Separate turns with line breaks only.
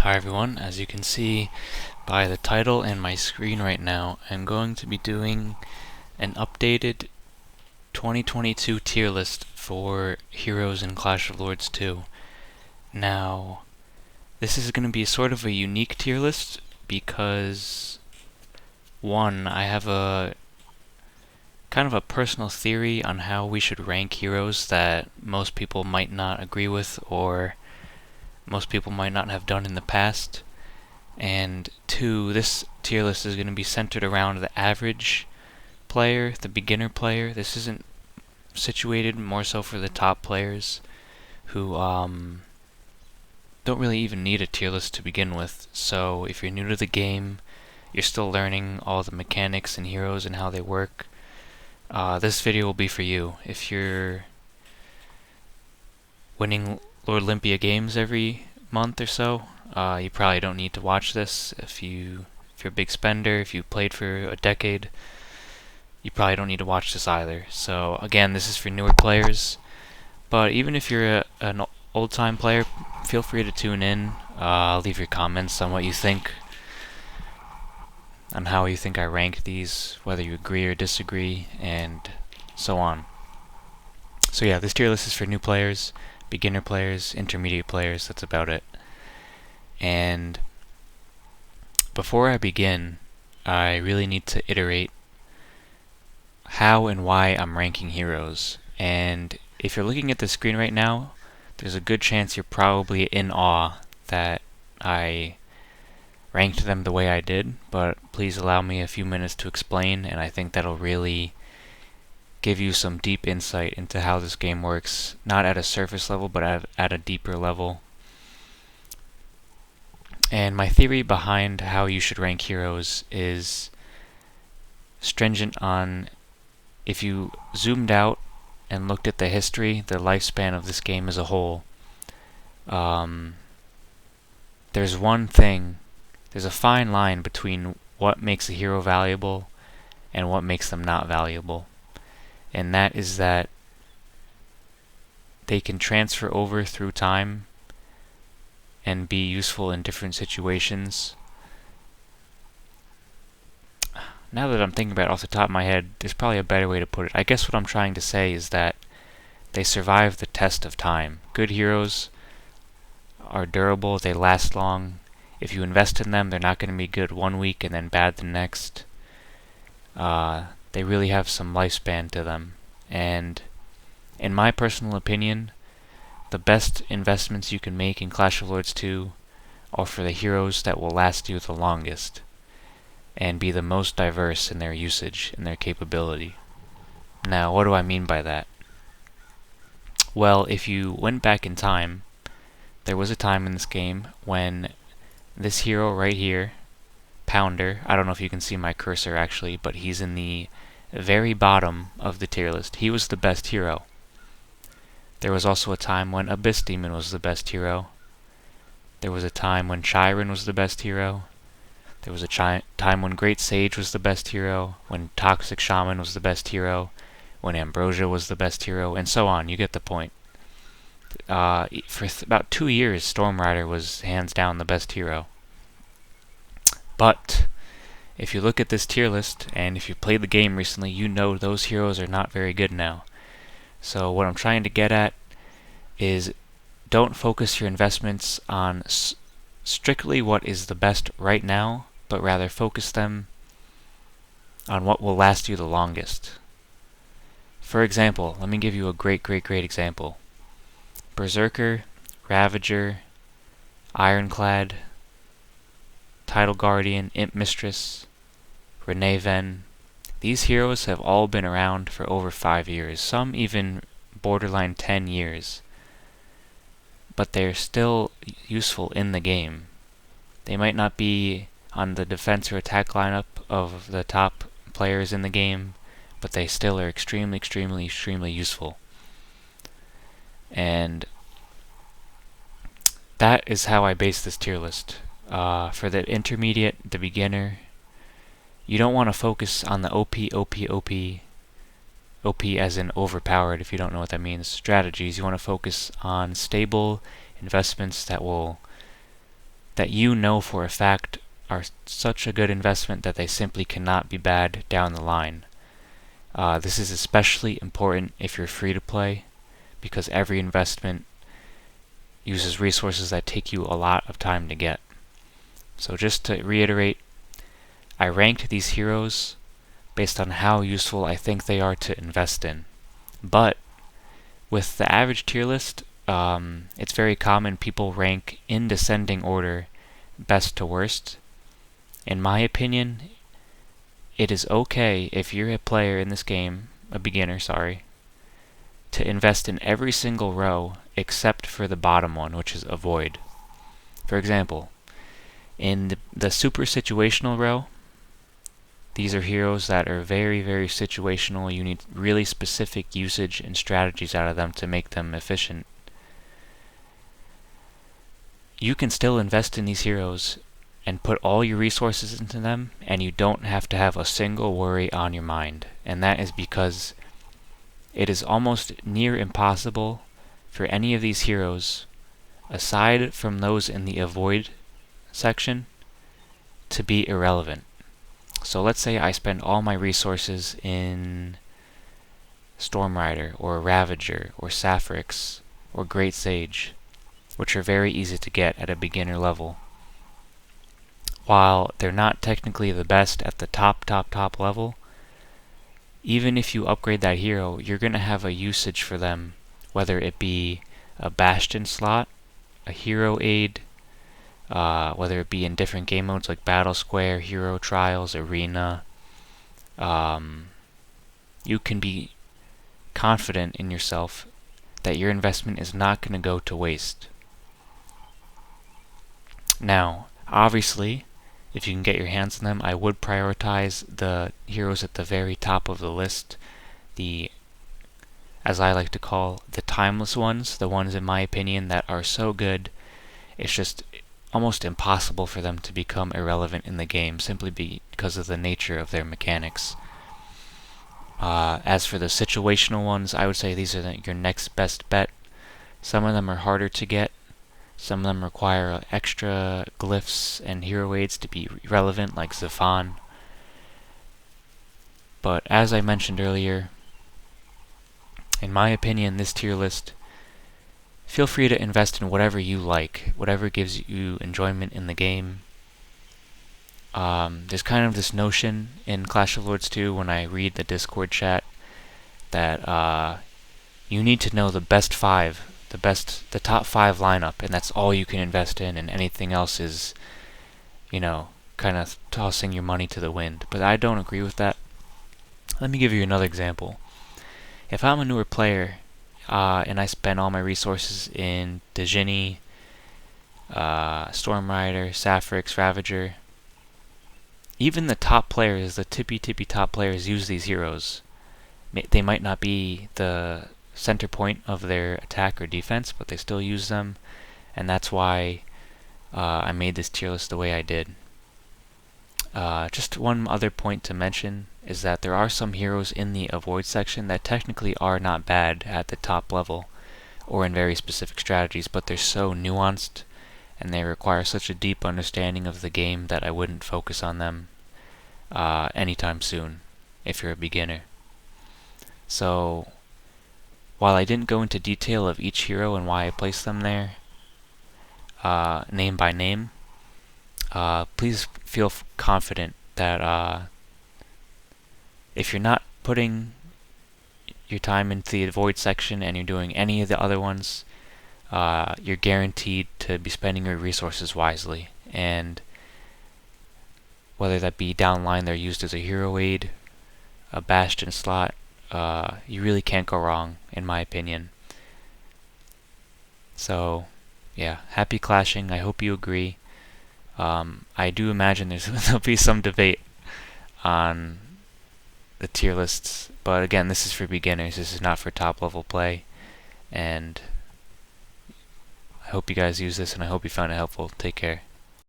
Hi everyone, as you can see by the title and my screen right now, I'm going to be doing an updated 2022 tier list for Heroes in Clash of Lords 2. Now, this is going to be sort of a unique tier list because, one, I have a kind of a personal theory on how we should rank heroes that most people might not agree with or most people might not have done in the past. And two, this tier list is going to be centered around the average player, the beginner player. This isn't situated more so for the top players who don't really even need a tier list to begin with. So if you're new to the game, you're still learning all the mechanics and heroes and how they work, this video will be for you. If you're winning Lord Olympia games every month or so, you probably don't need to watch this. If you're a big spender, if you played for a decade, you probably don't need to watch this either. So again, this is for newer players. But even if you're an old-time player, feel free to tune in. Leave your comments on what you think, on how you think I rank these, whether you agree or disagree, and so on. So yeah, this tier list is for new players, beginner players, intermediate players. That's about it. And before I begin, I really need to iterate how and why I'm ranking heroes. And if you're looking at the screen right now, there's a good chance you're probably in awe that I ranked them the way I did, but please allow me a few minutes to explain, and I think that'll really give you some deep insight into how this game works, not at a surface level, but at a deeper level. And my theory behind how you should rank heroes is stringent on, if you zoomed out and looked at the history, the lifespan of this game as a whole, there's one thing, there's a fine line between what makes a hero valuable and what makes them not valuable. And that is that they can transfer over through time and be useful in different situations. Now that I'm thinking about it off the top of my head, there's probably a better way to put it. I guess what I'm trying to say is that they survive the test of time. Good heroes are durable, they last long. If you invest in them, they're not going to be good one week and then bad the next. They really have some lifespan to them. And in my personal opinion, the best investments you can make in Clash of Lords 2 are for the heroes that will last you the longest and be the most diverse in their usage and their capability. Now, what do I mean by that? Well, if you went back in time, there was a time in this game when this hero right here, Pounder, I don't know if you can see my cursor actually, but he's in the very bottom of the tier list. He was the best hero. There was also a time when Abyss Demon was the best hero. There was a time when Chiron was the best hero. There was a time when Great Sage was the best hero, when Toxic Shaman was the best hero, when Ambrosia was the best hero, and so on. You get the point. For about 2 years, Storm Rider was hands down the best hero. But if you look at this tier list, and if you played the game recently, you know those heroes are not very good now. So what I'm trying to get at is, don't focus your investments on strictly what is the best right now, but rather focus them on what will last you the longest. For example, let me give you a great example. Berserker, Ravager, Ironclad, Tidal Guardian, Imp Mistress, Renee Ven. These heroes have all been around for over 5 years, some even borderline 10 years. But they're still useful in the game. They might not be on the defense or attack lineup of the top players in the game, but they still are extremely useful. And that is how I base this tier list. For the intermediate, the beginner, you don't want to focus on the OP as in overpowered, if you don't know what that means, strategies. You want to focus on stable investments that that you know for a fact are such a good investment that they simply cannot be bad down the line. This is especially important if you're free to play, because every investment uses resources that take you a lot of time to get. So just to reiterate, I ranked these heroes based on how useful I think they are to invest in. But with the average tier list, it's very common people rank in descending order, best to worst. In my opinion, it is okay if you're a player in this game, a beginner, sorry, to invest in every single row except for the bottom one, which is avoid. For example, in the super situational row, these are heroes that are very, very situational. You need really specific usage and strategies out of them to make them efficient. You can still invest in these heroes and put all your resources into them, and you don't have to have a single worry on your mind. And that is because it is almost near impossible for any of these heroes, aside from those in the avoid section, to be irrelevant. So let's say I spend all my resources in Stormrider or Ravager or Sapphirex or Great Sage, which are very easy to get at a beginner level. While they're not technically the best at the top level, even if you upgrade that hero, you're going to have a usage for them, whether it be a Bastion slot, a hero aid, whether it be in different game modes like Battle Square, Hero Trials, Arena. You can be confident in yourself that your investment is not going to go to waste. Now, obviously, if you can get your hands on them, I would prioritize the heroes at the very top of the list, the, as I like to call, the timeless ones, the ones in my opinion that are so good, it's just almost impossible for them to become irrelevant in the game, simply because of the nature of their mechanics. As for the situational ones, I would say these are your next best bet. Some of them are harder to get. Some of them require extra glyphs and hero aids to be relevant, like Zafan. But as I mentioned earlier, in my opinion, this tier list, feel free to invest in whatever you like, whatever gives you enjoyment in the game. There's kind of this notion in Clash of Lords 2 when I read the Discord chat that you need to know the best five, the top 5 lineup, and that's all you can invest in, and anything else is, kind of tossing your money to the wind. But I don't agree with that. Let me give you another example. If I'm a newer player, and I spend all my resources in Djinni, Stormrider, Sapphirex, Ravager, even the top players, the tippy top players, use these heroes. They might not be the center point of their attack or defense, but they still use them, and that's why I made this tier list the way I did. Just one other point to mention is that there are some heroes in the avoid section that technically are not bad at the top level or in very specific strategies, but they're so nuanced and they require such a deep understanding of the game that I wouldn't focus on them anytime soon if you're a beginner. So while I didn't go into detail of each hero and why I placed them there, name by name, please feel confident that if you're not putting your time into the avoid section and you're doing any of the other ones, you're guaranteed to be spending your resources wisely. And whether that be downline they're used as a hero aid, a Bastion slot, you really can't go wrong, in my opinion. So, yeah, happy clashing. I hope you agree. I do imagine there'll be some debate on the tier lists, but again, this is for beginners. This is not for top level play, and I hope you guys use this, and I hope you found it helpful. Take care.